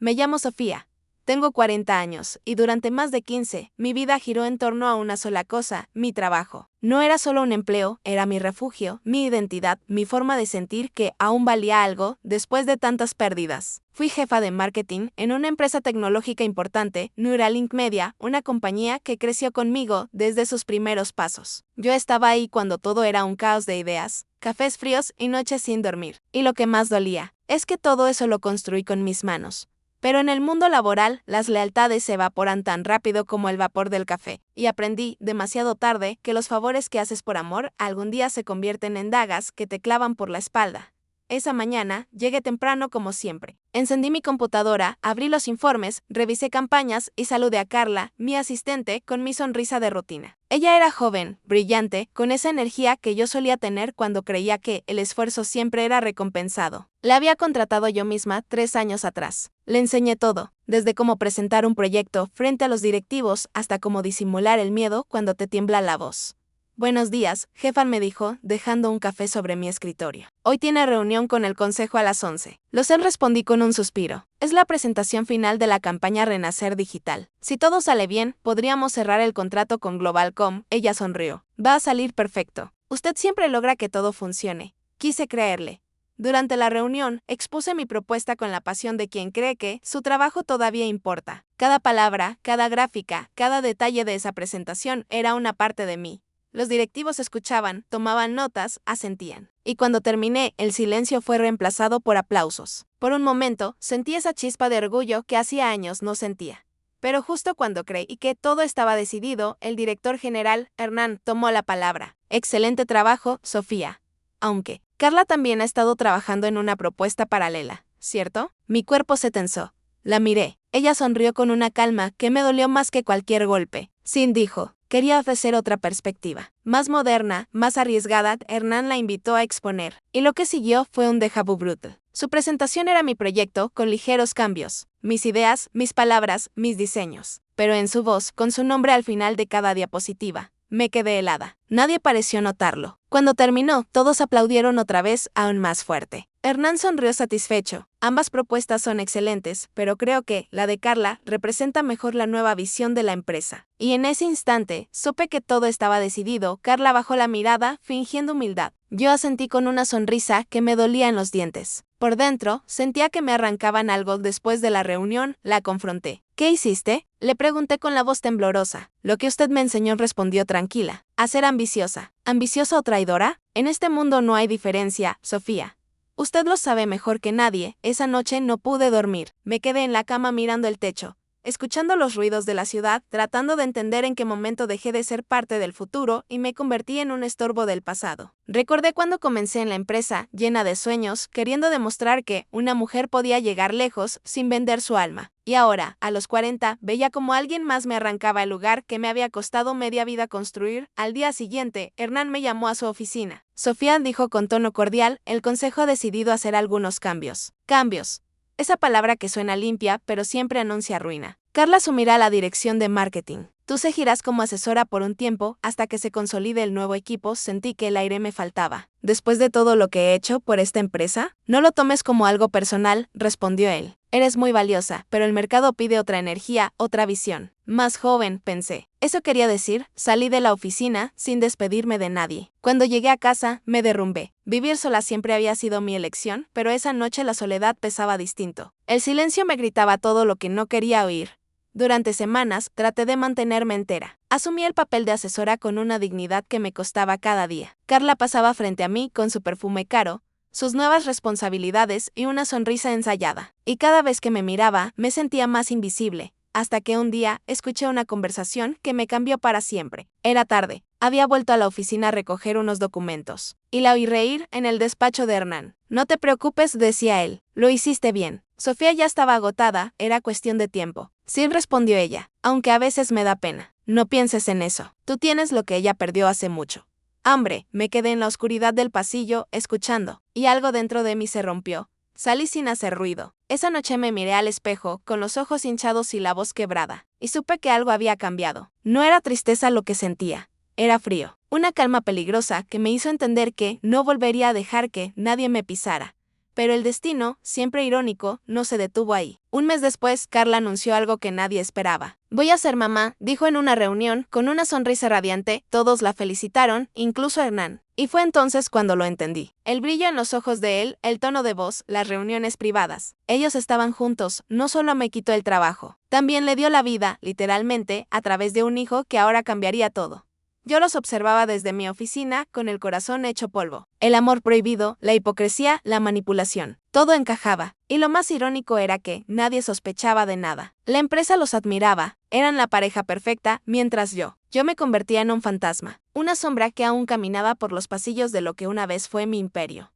Me llamo Sofía. Tengo 40 años, y durante más de 15, mi vida giró en torno a una sola cosa, mi trabajo. No era solo un empleo, era mi refugio, mi identidad, mi forma de sentir que aún valía algo después de tantas pérdidas. Fui jefa de marketing en una empresa tecnológica importante, Neuralink Media, una compañía que creció conmigo desde sus primeros pasos. Yo estaba ahí cuando todo era un caos de ideas, cafés fríos y noches sin dormir. Y lo que más dolía es que todo eso lo construí con mis manos. Pero en el mundo laboral, las lealtades se evaporan tan rápido como el vapor del café, y aprendí, demasiado tarde, que los favores que haces por amor algún día se convierten en dagas que te clavan por la espalda. Esa mañana, llegué temprano como siempre. Encendí mi computadora, abrí los informes, revisé campañas y saludé a Carla, mi asistente, con mi sonrisa de rutina. Ella era joven, brillante, con esa energía que yo solía tener cuando creía que el esfuerzo siempre era recompensado. La había contratado yo misma 3 años atrás. Le enseñé todo, desde cómo presentar un proyecto frente a los directivos hasta cómo disimular el miedo cuando te tiembla la voz. Buenos días, jefa, me dijo, dejando un café sobre mi escritorio. Hoy tiene reunión con el consejo a las 11. Lo sé, respondí con un suspiro. Es la presentación final de la campaña Renacer Digital. Si todo sale bien, podríamos cerrar el contrato con Globalcom. Ella sonrió. Va a salir perfecto. Usted siempre logra que todo funcione. Quise creerle. Durante la reunión, expuse mi propuesta con la pasión de quien cree que su trabajo todavía importa. Cada palabra, cada gráfica, cada detalle de esa presentación era una parte de mí. Los directivos escuchaban, tomaban notas, asentían. Y cuando terminé, el silencio fue reemplazado por aplausos. Por un momento, sentí esa chispa de orgullo que hacía años no sentía. Pero justo cuando creí que todo estaba decidido, el director general, Hernán, tomó la palabra. Excelente trabajo, Sofía. Aunque, Carla también ha estado trabajando en una propuesta paralela, ¿cierto? Mi cuerpo se tensó. La miré. Ella sonrió con una calma que me dolió más que cualquier golpe. Sin, dijo. Quería ofrecer otra perspectiva, más moderna, más arriesgada. Hernán la invitó a exponer, y lo que siguió fue un déjà vu brutal. Su presentación era mi proyecto con ligeros cambios, mis ideas, mis palabras, mis diseños. Pero en su voz, con su nombre al final de cada diapositiva, me quedé helada. Nadie pareció notarlo. Cuando terminó, todos aplaudieron otra vez, aún más fuerte. Hernán sonrió satisfecho. Ambas propuestas son excelentes, pero creo que la de Carla representa mejor la nueva visión de la empresa. Y en ese instante, supe que todo estaba decidido. Carla bajó la mirada, fingiendo humildad. Yo asentí con una sonrisa que me dolía en los dientes. Por dentro, sentía que me arrancaban algo. Después de la reunión, la confronté. ¿Qué hiciste? Le pregunté con la voz temblorosa. Lo que usted me enseñó, respondió tranquila. A ser ambiciosa. ¿Ambiciosa o traidora? En este mundo no hay diferencia, Sofía. Usted lo sabe mejor que nadie. Esa noche no pude dormir. Me quedé en la cama mirando el techo, escuchando los ruidos de la ciudad, tratando de entender en qué momento dejé de ser parte del futuro y me convertí en un estorbo del pasado. Recordé cuando comencé en la empresa, llena de sueños, queriendo demostrar que una mujer podía llegar lejos sin vender su alma. Y ahora, a los 40, veía como alguien más me arrancaba el lugar que me había costado media vida construir. Al día siguiente, Hernán me llamó a su oficina. Sofía, dijo con tono cordial, el consejo ha decidido hacer algunos cambios. Cambios. Esa palabra que suena limpia, pero siempre anuncia ruina. Carla asumirá la dirección de marketing. Tú seguirás como asesora por un tiempo, hasta que se consolide el nuevo equipo. Sentí que el aire me faltaba. Después de todo lo que he hecho por esta empresa, no lo tomes como algo personal, respondió él. Eres muy valiosa, pero el mercado pide otra energía, otra visión. Más joven, pensé. Eso quería decir, salí de la oficina sin despedirme de nadie. Cuando llegué a casa, me derrumbé. Vivir sola siempre había sido mi elección, pero esa noche la soledad pesaba distinto. El silencio me gritaba todo lo que no quería oír. Durante semanas, traté de mantenerme entera. Asumí el papel de asesora con una dignidad que me costaba cada día. Carla pasaba frente a mí con su perfume caro, sus nuevas responsabilidades y una sonrisa ensayada. Y cada vez que me miraba, me sentía más invisible, hasta que un día escuché una conversación que me cambió para siempre. Era tarde. Había vuelto a la oficina a recoger unos documentos, y la oí reír en el despacho de Hernán. No te preocupes, decía él. Lo hiciste bien. Sofía ya estaba agotada, era cuestión de tiempo. Sí, respondió ella, aunque a veces me da pena. No pienses en eso. Tú tienes lo que ella perdió hace mucho. Hambre. Me quedé en la oscuridad del pasillo, escuchando, y algo dentro de mí se rompió. Salí sin hacer ruido. Esa noche me miré al espejo, con los ojos hinchados y la voz quebrada, y supe que algo había cambiado. No era tristeza lo que sentía, era frío. Una calma peligrosa que me hizo entender que no volvería a dejar que nadie me pisara. Pero el destino, siempre irónico, no se detuvo ahí. Un mes después, Carla anunció algo que nadie esperaba. Voy a ser mamá, dijo en una reunión, con una sonrisa radiante. Todos la felicitaron, incluso Hernán. Y fue entonces cuando lo entendí. El brillo en los ojos de él, el tono de voz, las reuniones privadas. Ellos estaban juntos, no solo me quitó el trabajo, también le dio la vida, literalmente, a través de un hijo que ahora cambiaría todo. Yo los observaba desde mi oficina, con el corazón hecho polvo. El amor prohibido, la hipocresía, la manipulación. Todo encajaba, y lo más irónico era que nadie sospechaba de nada. La empresa los admiraba, eran la pareja perfecta, mientras yo me convertía en un fantasma, una sombra que aún caminaba por los pasillos de lo que una vez fue mi imperio.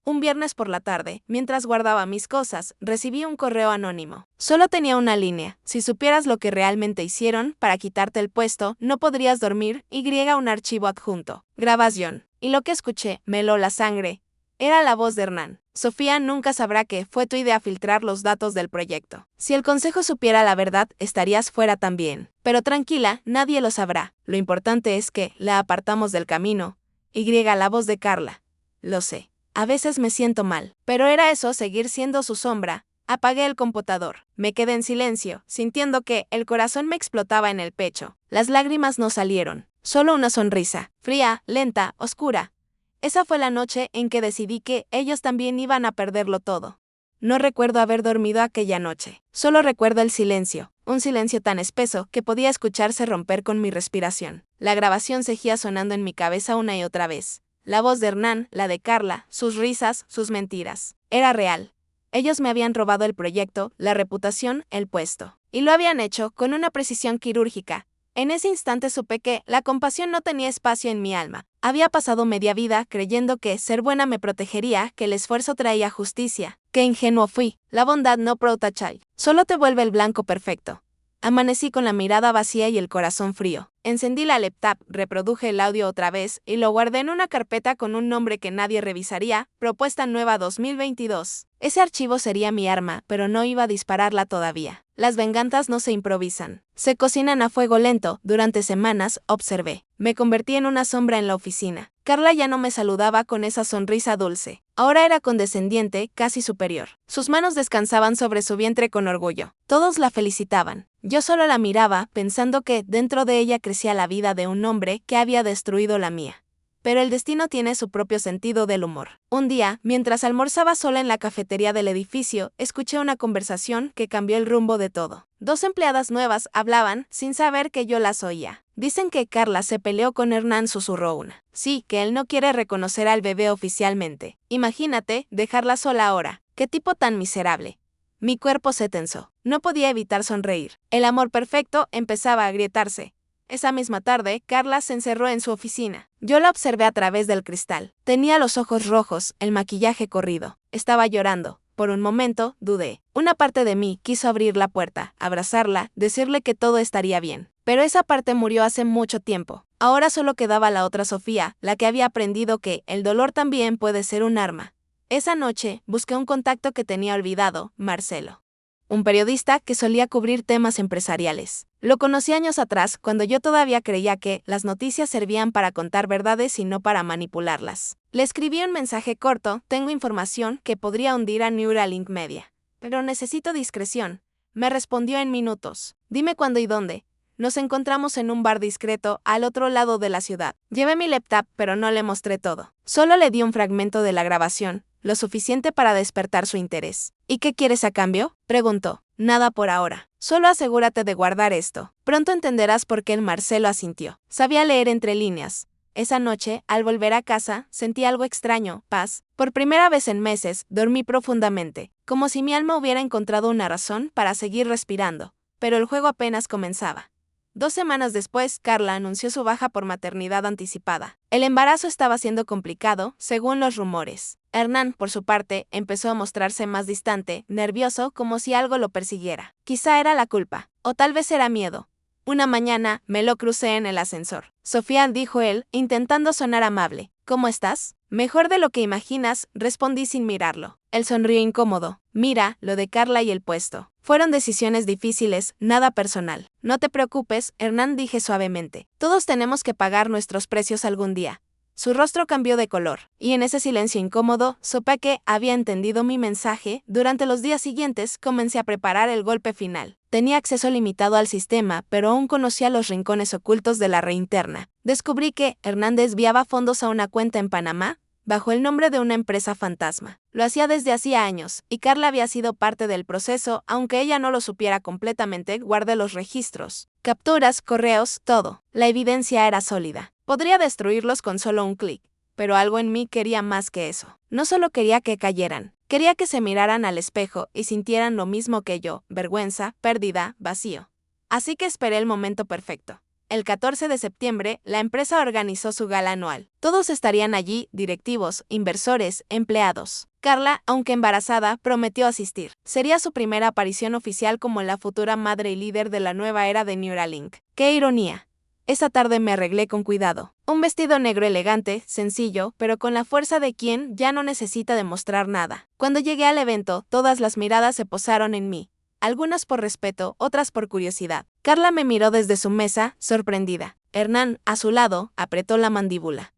Un viernes por la tarde, mientras guardaba mis cosas, recibí un correo anónimo. Solo tenía una línea: si supieras lo que realmente hicieron para quitarte el puesto, no podrías dormir. Un archivo adjunto. Grabación. Y lo que escuché me heló la sangre. Era la voz de Hernán. Sofía, nunca sabrá que fue tu idea filtrar los datos del proyecto. Si el consejo supiera la verdad, estarías fuera también. Pero tranquila, nadie lo sabrá. Lo importante es que la apartamos del camino. La voz de Carla. Lo sé. A veces me siento mal, pero era eso, seguir siendo su sombra. Apagué el computador. Me quedé en silencio, sintiendo que el corazón me explotaba en el pecho. Las lágrimas no salieron, solo una sonrisa, fría, lenta, oscura. Esa fue la noche en que decidí que ellos también iban a perderlo todo. No recuerdo haber dormido aquella noche. Solo recuerdo el silencio, un silencio tan espeso que podía escucharse romper con mi respiración. La grabación seguía sonando en mi cabeza una y otra vez. La voz de Hernán, la de Carla, sus risas, sus mentiras. Era real. Ellos me habían robado el proyecto, la reputación, el puesto. Y lo habían hecho con una precisión quirúrgica. En ese instante supe que la compasión no tenía espacio en mi alma. Había pasado media vida creyendo que ser buena me protegería, que el esfuerzo traía justicia. Qué ingenuo fui. La bondad no protege, solo te vuelve el blanco perfecto. Amanecí con la mirada vacía y el corazón frío. Encendí la laptop, reproduje el audio otra vez y lo guardé en una carpeta con un nombre que nadie revisaría: Propuesta Nueva 2022. Ese archivo sería mi arma, pero no iba a dispararla todavía. Las venganzas no se improvisan. Se cocinan a fuego lento. Durante semanas, observé. Me convertí en una sombra en la oficina. Carla ya no me saludaba con esa sonrisa dulce. Ahora era condescendiente, casi superior. Sus manos descansaban sobre su vientre con orgullo. Todos la felicitaban. Yo solo la miraba, pensando que dentro de ella crecía la vida de un hombre que había destruido la mía. Pero el destino tiene su propio sentido del humor. Un día, mientras almorzaba sola en la cafetería del edificio, escuché una conversación que cambió el rumbo de todo. Dos empleadas nuevas hablaban, sin saber que yo las oía. Dicen que Carla se peleó con Hernán, susurró una. Sí, que él no quiere reconocer al bebé oficialmente. Imagínate, dejarla sola ahora. ¡Qué tipo tan miserable! Mi cuerpo se tensó. No podía evitar sonreír. El amor perfecto empezaba a agrietarse. Esa misma tarde, Carla se encerró en su oficina. Yo la observé a través del cristal. Tenía los ojos rojos, el maquillaje corrido. Estaba llorando. Por un momento, dudé. Una parte de mí quiso abrir la puerta, abrazarla, decirle que todo estaría bien. Pero esa parte murió hace mucho tiempo. Ahora solo quedaba la otra Sofía, la que había aprendido que el dolor también puede ser un arma. Esa noche, busqué un contacto que tenía olvidado: Marcelo. Un periodista que solía cubrir temas empresariales. Lo conocí años atrás, cuando yo todavía creía que las noticias servían para contar verdades y no para manipularlas. Le escribí un mensaje corto: tengo información que podría hundir a Neuralink Media. Pero necesito discreción. Me respondió en minutos. Dime cuándo y dónde. Nos encontramos en un bar discreto, al otro lado de la ciudad. Llevé mi laptop, pero no le mostré todo. Solo le di un fragmento de la grabación, lo suficiente para despertar su interés. ¿Y qué quieres a cambio?, preguntó. Nada por ahora. Solo asegúrate de guardar esto. Pronto entenderás por qué. El Marcelo asintió. Sabía leer entre líneas. Esa noche, al volver a casa, sentí algo extraño: paz. Por primera vez en meses, dormí profundamente, como si mi alma hubiera encontrado una razón para seguir respirando. Pero el juego apenas comenzaba. 2 semanas después, Carla anunció su baja por maternidad anticipada. El embarazo estaba siendo complicado, según los rumores. Hernán, por su parte, empezó a mostrarse más distante, nervioso, como si algo lo persiguiera. Quizá era la culpa, o tal vez era miedo. Una mañana, me lo crucé en el ascensor. Sofía, dijo él, intentando sonar amable. ¿Cómo estás? Mejor de lo que imaginas, respondí sin mirarlo. Él sonrió incómodo. Mira, lo de Carla y el puesto. Fueron decisiones difíciles, nada personal. No te preocupes, Hernán, dije suavemente. Todos tenemos que pagar nuestros precios algún día. Su rostro cambió de color, y en ese silencio incómodo, supe que había entendido mi mensaje. Durante los días siguientes, comencé a preparar el golpe final. Tenía acceso limitado al sistema, pero aún conocía los rincones ocultos de la red interna. Descubrí que Hernán desviaba fondos a una cuenta en Panamá, bajo el nombre de una empresa fantasma. Lo hacía desde hacía años, y Carla había sido parte del proceso, aunque ella no lo supiera completamente. Guardé los registros, capturas, correos, todo. La evidencia era sólida. Podría destruirlos con solo un clic, pero algo en mí quería más que eso. No solo quería que cayeran, quería que se miraran al espejo y sintieran lo mismo que yo: vergüenza, pérdida, vacío. Así que esperé el momento perfecto. El 14 de septiembre, la empresa organizó su gala anual. Todos estarían allí: directivos, inversores, empleados. Carla, aunque embarazada, prometió asistir. Sería su primera aparición oficial como la futura madre y líder de la nueva era de Neuralink. ¡Qué ironía! Esa tarde me arreglé con cuidado. Un vestido negro elegante, sencillo, pero con la fuerza de quien ya no necesita demostrar nada. Cuando llegué al evento, todas las miradas se posaron en mí. Algunas por respeto, otras por curiosidad. Carla me miró desde su mesa, sorprendida. Hernán, a su lado, apretó la mandíbula.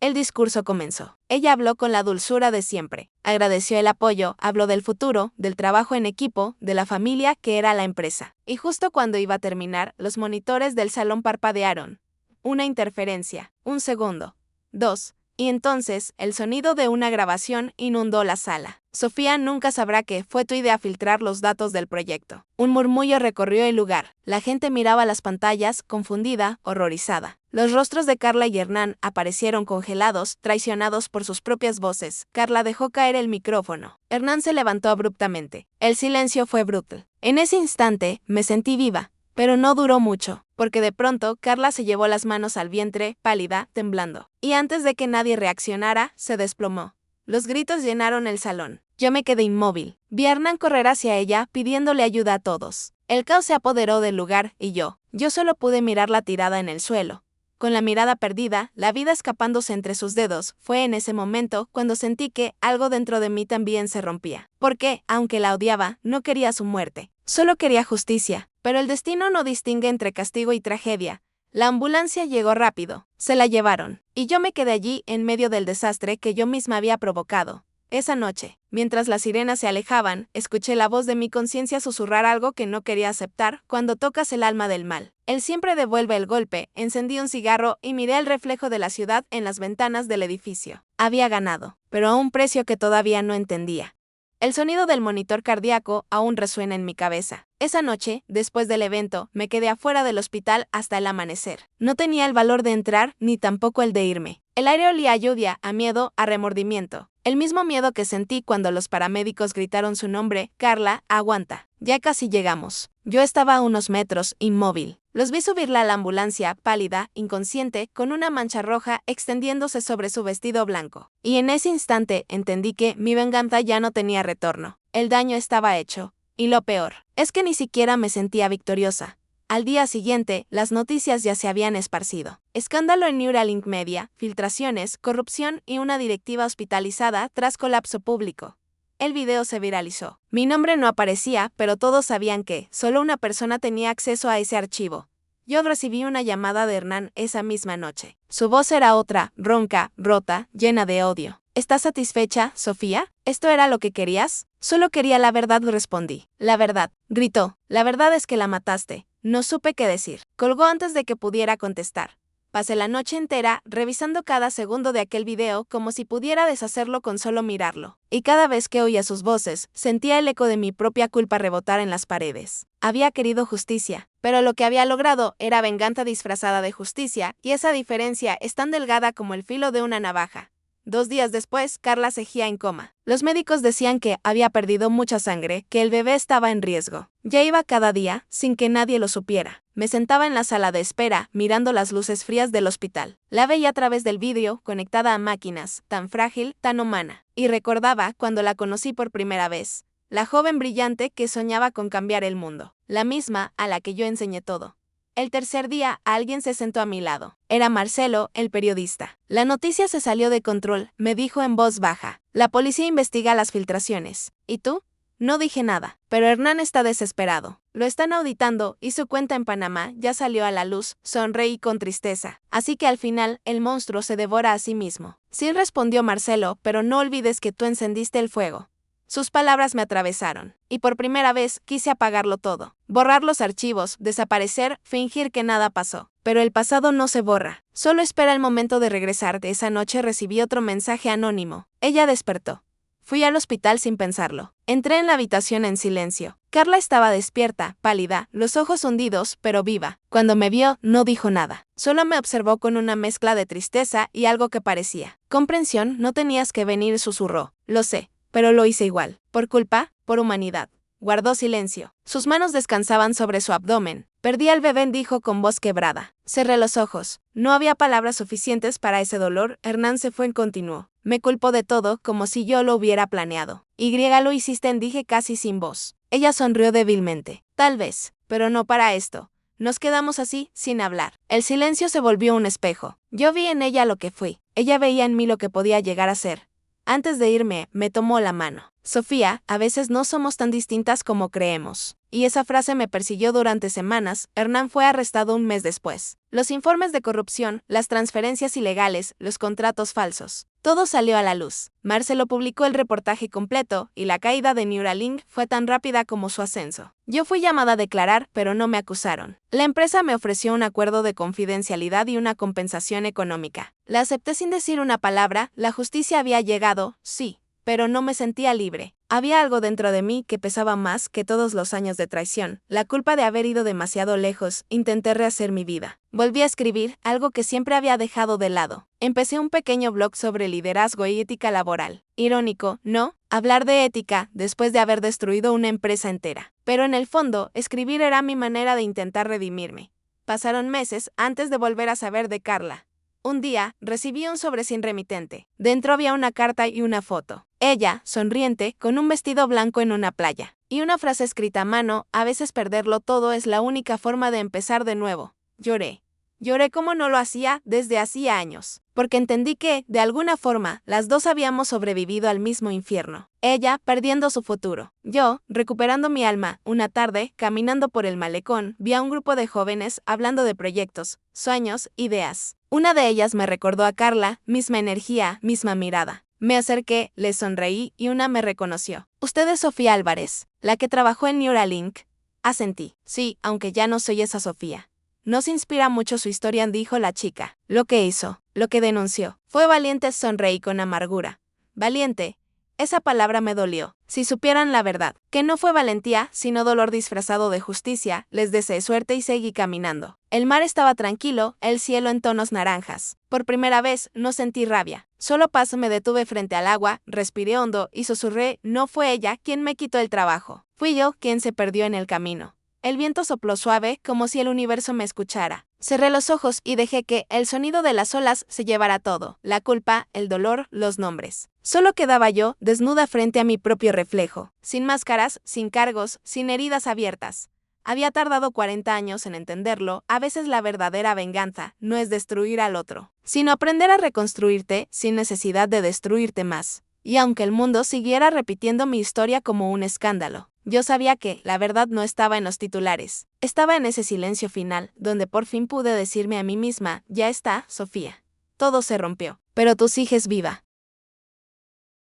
El discurso comenzó. Ella habló con la dulzura de siempre. Agradeció el apoyo, habló del futuro, del trabajo en equipo, de la familia que era la empresa. Y justo cuando iba a terminar, los monitores del salón parpadearon. Una interferencia, un segundo, dos, y entonces el sonido de una grabación inundó la sala. Sofía nunca sabrá que fue tu idea filtrar los datos del proyecto. Un murmullo recorrió el lugar. La gente miraba las pantallas, confundida, horrorizada. Los rostros de Carla y Hernán aparecieron congelados, traicionados por sus propias voces. Carla dejó caer el micrófono. Hernán se levantó abruptamente. El silencio fue brutal. En ese instante, me sentí viva. Pero no duró mucho, porque de pronto Carla se llevó las manos al vientre, pálida, temblando. Y antes de que nadie reaccionara, se desplomó. Los gritos llenaron el salón. Yo me quedé inmóvil. Vi a Hernán correr hacia ella, pidiéndole ayuda a todos. El caos se apoderó del lugar, y yo solo pude mirarla tirada en el suelo. Con la mirada perdida, la vida escapándose entre sus dedos. Fue en ese momento cuando sentí que algo dentro de mí también se rompía. Porque, aunque la odiaba, no quería su muerte. Solo quería justicia. Pero el destino no distingue entre castigo y tragedia. La ambulancia llegó rápido. Se la llevaron. Y yo me quedé allí en medio del desastre que yo misma había provocado. Esa noche, mientras las sirenas se alejaban, escuché la voz de mi conciencia susurrar algo que no quería aceptar. Cuando tocas el alma del mal, él siempre devuelve el golpe. Encendí un cigarro y miré el reflejo de la ciudad en las ventanas del edificio. Había ganado, pero a un precio que todavía no entendía. El sonido del monitor cardíaco aún resuena en mi cabeza. Esa noche, después del evento, me quedé afuera del hospital hasta el amanecer. No tenía el valor de entrar, ni tampoco el de irme. El aire olía a lluvia, a miedo, a remordimiento. El mismo miedo que sentí cuando los paramédicos gritaron su nombre: Carla, aguanta. Ya casi llegamos. Yo estaba a unos metros, inmóvil. Los vi subirla a la ambulancia, pálida, inconsciente, con una mancha roja extendiéndose sobre su vestido blanco. Y en ese instante entendí que mi venganza ya no tenía retorno. El daño estaba hecho. Y lo peor, es que ni siquiera me sentía victoriosa. Al día siguiente, las noticias ya se habían esparcido. Escándalo en Neuralink Media, filtraciones, corrupción y una directiva hospitalizada tras colapso público. El video se viralizó. Mi nombre no aparecía, pero todos sabían que solo una persona tenía acceso a ese archivo. Yo recibí una llamada de Hernán esa misma noche. Su voz era otra, ronca, rota, llena de odio. ¿Estás satisfecha, Sofía? ¿Esto era lo que querías? Solo quería la verdad, respondí. La verdad, gritó. La verdad es que la mataste. No supe qué decir. Colgó antes de que pudiera contestar. Pasé la noche entera revisando cada segundo de aquel video como si pudiera deshacerlo con solo mirarlo. Y cada vez que oía sus voces, sentía el eco de mi propia culpa rebotar en las paredes. Había querido justicia, pero lo que había logrado era venganza disfrazada de justicia, y esa diferencia es tan delgada como el filo de una navaja. 2 días después, Carla seguía en coma. Los médicos decían que había perdido mucha sangre, que el bebé estaba en riesgo. Ya iba cada día, sin que nadie lo supiera. Me sentaba en la sala de espera, mirando las luces frías del hospital. La veía a través del vidrio, conectada a máquinas, tan frágil, tan humana. Y recordaba cuando la conocí por primera vez. La joven brillante que soñaba con cambiar el mundo. La misma a la que yo enseñé todo. El tercer día, alguien se sentó a mi lado. Era Marcelo, el periodista. La noticia se salió de control, me dijo en voz baja. La policía investiga las filtraciones. ¿Y tú? No dije nada, pero Hernán está desesperado. Lo están auditando y su cuenta en Panamá ya salió a la luz, sonreí con tristeza. Así que al final, el monstruo se devora a sí mismo. Sí, respondió Marcelo, pero no olvides que tú encendiste el fuego. Sus palabras me atravesaron, y por primera vez quise apagarlo todo. Borrar los archivos, desaparecer, fingir que nada pasó. Pero el pasado no se borra, solo espera el momento de regresar. De esa noche recibí otro mensaje anónimo. Ella despertó. Fui al hospital sin pensarlo. Entré en la habitación en silencio. Carla estaba despierta, pálida, los ojos hundidos, pero viva. Cuando me vio, no dijo nada. Solo me observó con una mezcla de tristeza y algo que parecía comprensión. No tenías que venir, susurró. Lo sé, pero lo hice igual. Por culpa, por humanidad. Guardó silencio. Sus manos descansaban sobre su abdomen. Perdí al bebé, dijo con voz quebrada. Cerré los ojos. No había palabras suficientes para ese dolor. Hernán se fue y continuó. Me culpó de todo, como si yo lo hubiera planeado. Lo hiciste, dije casi sin voz. Ella sonrió débilmente. Tal vez, pero no para esto. Nos quedamos así, sin hablar. El silencio se volvió un espejo. Yo vi en ella lo que fui. Ella veía en mí lo que podía llegar a ser. Antes de irme, me tomó la mano. Sofía, a veces no somos tan distintas como creemos. Y esa frase me persiguió durante semanas. Hernán fue arrestado un mes después. Los informes de corrupción, las transferencias ilegales, los contratos falsos. Todo salió a la luz. Marcelo publicó el reportaje completo, y la caída de Neuralink fue tan rápida como su ascenso. Yo fui llamada a declarar, pero no me acusaron. La empresa me ofreció un acuerdo de confidencialidad y una compensación económica. La acepté sin decir una palabra. La justicia había llegado, sí, pero no me sentía libre. Había algo dentro de mí que pesaba más que todos los años de traición, la culpa de haber ido demasiado lejos. Intenté rehacer mi vida. Volví a escribir, algo que siempre había dejado de lado. Empecé un pequeño blog sobre liderazgo y ética laboral. Irónico, ¿no? Hablar de ética después de haber destruido una empresa entera. Pero en el fondo, escribir era mi manera de intentar redimirme. Pasaron meses antes de volver a saber de Carla. Un día, recibí un sobre sin remitente. Dentro había una carta y una foto. Ella, sonriente, con un vestido blanco en una playa. Y una frase escrita a mano: a veces perderlo todo es la única forma de empezar de nuevo. Lloré. Lloré como no lo hacía desde hacía años. Porque entendí que, de alguna forma, las dos habíamos sobrevivido al mismo infierno. Ella, perdiendo su futuro. Yo, recuperando mi alma. Una tarde, caminando por el malecón, vi a un grupo de jóvenes hablando de proyectos, sueños, ideas. Una de ellas me recordó a Carla, misma energía, misma mirada. Me acerqué, le sonreí y una me reconoció. Usted es Sofía Álvarez, la que trabajó en Neuralink. Asentí. Sí, aunque ya no soy esa Sofía. Nos inspira mucho su historia, dijo la chica. Lo que hizo, lo que denunció. Fue valiente, sonreí con amargura. Valiente. Esa palabra me dolió. Si supieran la verdad, que no fue valentía, sino dolor disfrazado de justicia. Les deseé suerte y seguí caminando. El mar estaba tranquilo, el cielo en tonos naranjas. Por primera vez, no sentí rabia. Solo paz. Me detuve frente al agua, respiré hondo y susurré: no fue ella quien me quitó el trabajo. Fui yo quien se perdió en el camino. El viento sopló suave, como si el universo me escuchara. Cerré los ojos y dejé que el sonido de las olas se llevara todo. La culpa, el dolor, los nombres. Solo quedaba yo, desnuda frente a mi propio reflejo. Sin máscaras, sin cargos, sin heridas abiertas. Había tardado 40 años en entenderlo. A veces la verdadera venganza no es destruir al otro, sino aprender a reconstruirte sin necesidad de destruirte más. Y aunque el mundo siguiera repitiendo mi historia como un escándalo, yo sabía que la verdad no estaba en los titulares. Estaba en ese silencio final, donde por fin pude decirme a mí misma: ya está, Sofía. Todo se rompió, pero tú sigues viva.